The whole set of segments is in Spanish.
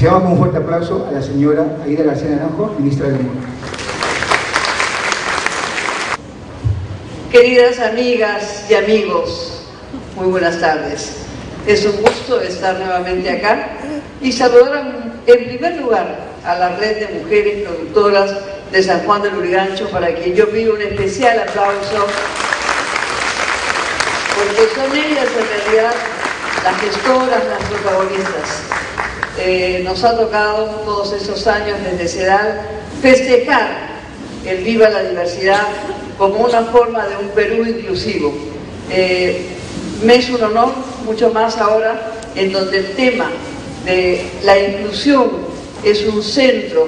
Recibamos con un fuerte aplauso a la señora Aida García Naranjo, ministra del Mundo. Queridas amigas y amigos, muy buenas tardes. Es un gusto estar nuevamente acá y saludar en primer lugar a la red de mujeres productoras de San Juan del Lurigancho, para quien yo pido un especial aplauso, porque son ellas en realidad las gestoras, las protagonistas. Nos ha tocado todos estos años desde CEDAL festejar el Viva la Diversidad como una forma de un Perú inclusivo. Me es un honor, mucho más ahora, en donde el tema de la inclusión es un centro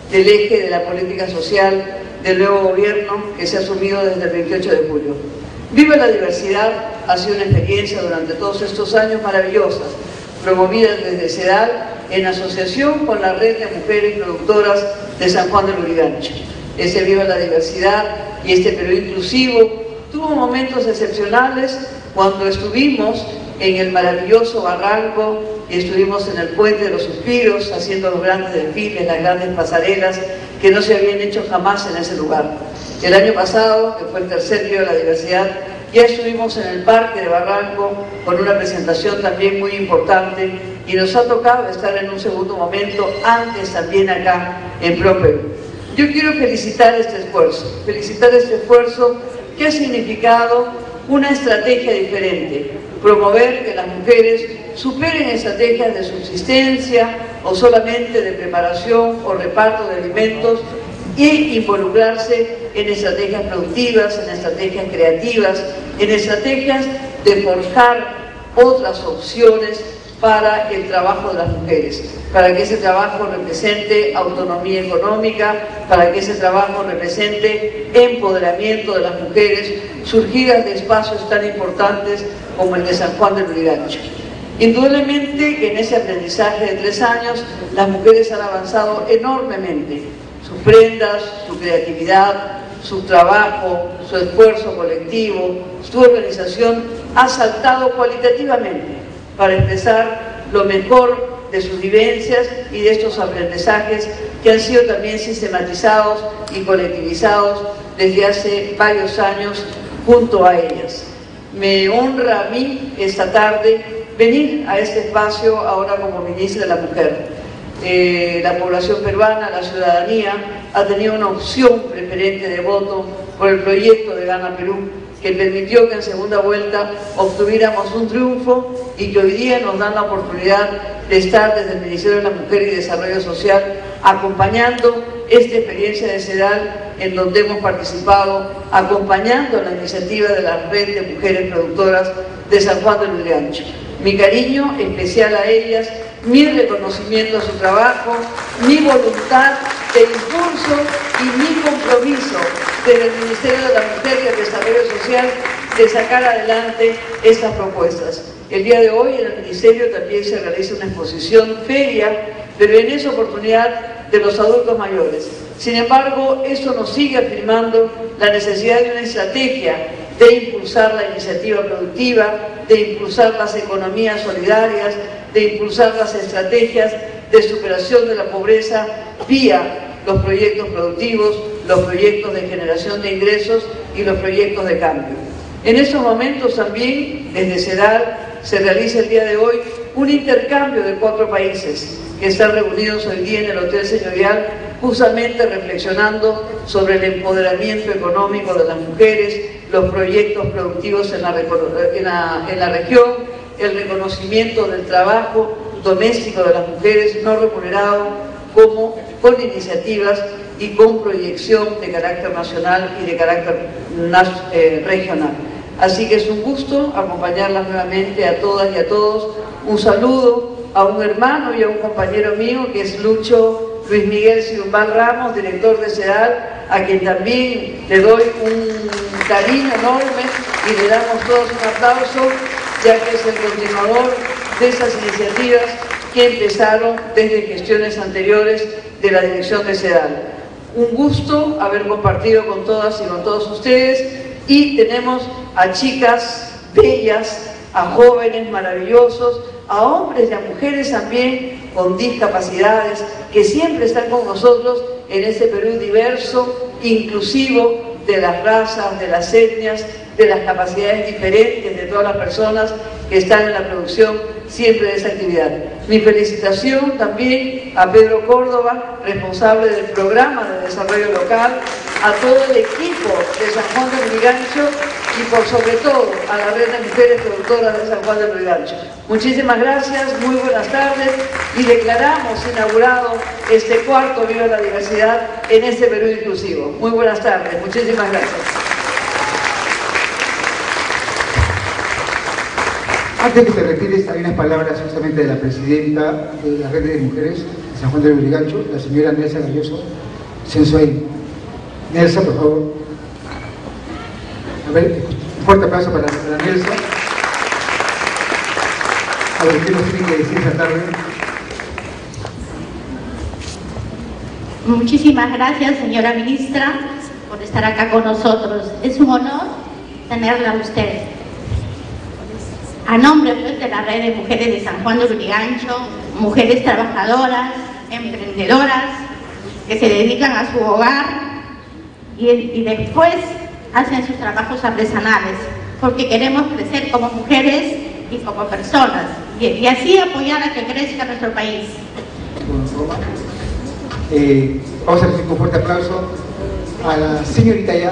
del eje de la política social del nuevo gobierno que se ha asumido desde el 28 de julio. Viva la Diversidad ha sido una experiencia durante todos estos años maravillosa, promovida desde CEDAL en asociación con la red de mujeres productoras de San Juan del Lurigancho. Ese Viva la Diversidad y este Perú inclusivo tuvo momentos excepcionales cuando estuvimos en el maravilloso Barranco y estuvimos en el Puente de los Suspiros haciendo los grandes desfiles, las grandes pasarelas que no se habían hecho jamás en ese lugar. El año pasado, que fue el tercer Viva la Diversidad, ya estuvimos en el Parque de Barranco con una presentación también muy importante y nos ha tocado estar en un segundo momento antes también acá en Pro Perú. Yo quiero felicitar este esfuerzo que ha significado una estrategia diferente, promover que las mujeres superen estrategias de subsistencia o solamente de preparación o reparto de alimentos y involucrarse en estrategias productivas, en estrategias creativas, en estrategias de forjar otras opciones para el trabajo de las mujeres, para que ese trabajo represente autonomía económica, para que ese trabajo represente empoderamiento de las mujeres surgidas de espacios tan importantes como el de San Juan del Lurigancho. Indudablemente que en ese aprendizaje de 3 años las mujeres han avanzado enormemente. Sus prendas, su creatividad, su trabajo, su esfuerzo colectivo, su organización ha saltado cualitativamente para expresar lo mejor de sus vivencias y de estos aprendizajes que han sido también sistematizados y colectivizados desde hace varios años junto a ellas. Me honra a mí esta tarde venir a este espacio ahora como ministra de la Mujer. La población peruana, la ciudadanía, ha tenido una opción preferente de voto por el proyecto de Gana Perú, que permitió que en segunda vuelta obtuviéramos un triunfo y que hoy día nos dan la oportunidad de estar desde el Ministerio de la Mujer y Desarrollo Social acompañando esta experiencia de CEDAL, en donde hemos participado acompañando la iniciativa de la red de mujeres productoras de San Juan del Lurigancho. Mi cariño especial a ellas, mi reconocimiento a su trabajo, mi voluntad de impulso y mi compromiso desde el Ministerio de la Mujer y el Desarrollo Social de sacar adelante estas propuestas. El día de hoy en el Ministerio también se realiza una exposición feria, pero en esa oportunidad de los adultos mayores. Sin embargo, eso nos sigue afirmando la necesidad de una estrategia de impulsar la iniciativa productiva, de impulsar las economías solidarias, de impulsar las estrategias de superación de la pobreza vía los proyectos productivos, los proyectos de generación de ingresos y los proyectos de cambio. En estos momentos también, desde CEDAL, se realiza el día de hoy un intercambio de 4 países que están reunidos hoy día en el Hotel Señorial, justamente reflexionando sobre el empoderamiento económico de las mujeres, los proyectos productivos en la región, el reconocimiento del trabajo doméstico de las mujeres no remunerado, como con iniciativas y con proyección de carácter nacional y de carácter regional. Así que es un gusto acompañarlas nuevamente a todas y a todos. Un saludo a un hermano y a un compañero mío que es Lucho Luis Miguel Cirumbal Ramos, director de CEDAL, a quien también le doy un cariño enorme y le damos todos un aplauso, ya que es el continuador de esas iniciativas que empezaron desde gestiones anteriores de la dirección de CEDAL. Un gusto haber compartido con todas y con todos ustedes, y tenemos a chicas bellas, a jóvenes maravillosos, a hombres y a mujeres también con discapacidades, que siempre están con nosotros en este Perú diverso, inclusivo, de las razas, de las etnias, de las capacidades diferentes de todas las personas que están en la producción siempre de esa actividad. Mi felicitación también a Pedro Córdoba, responsable del programa de desarrollo local, a todo el equipo de San Juan de Lurigancho y por sobre todo a la red de mujeres productoras de San Juan de Lurigancho. Muchísimas gracias, muy buenas tardes y declaramos inaugurado este cuarto Viva la Diversidad en este Perú inclusivo. Muy buenas tardes, muchísimas gracias. Antes de que te retires, hay unas palabras justamente de la presidenta de la red de mujeres de San Juan de Lurigancho, la señora Nelsa Galloso Sensuay. Nelsa, por favor. A ver, un fuerte aplauso para Nelsa. A ver, ¿qué nos tiene que decir esta tarde? Muchísimas gracias, señora ministra, por estar acá con nosotros. Es un honor tenerla a usted. A nombre de la red de mujeres de San Juan de Lurigancho, mujeres trabajadoras, emprendedoras, que se dedican a su hogar y después hacen sus trabajos artesanales, porque queremos crecer como mujeres y como personas, y así apoyar a que crezca nuestro país. Vamos a recibir un fuerte aplauso a la señorita ya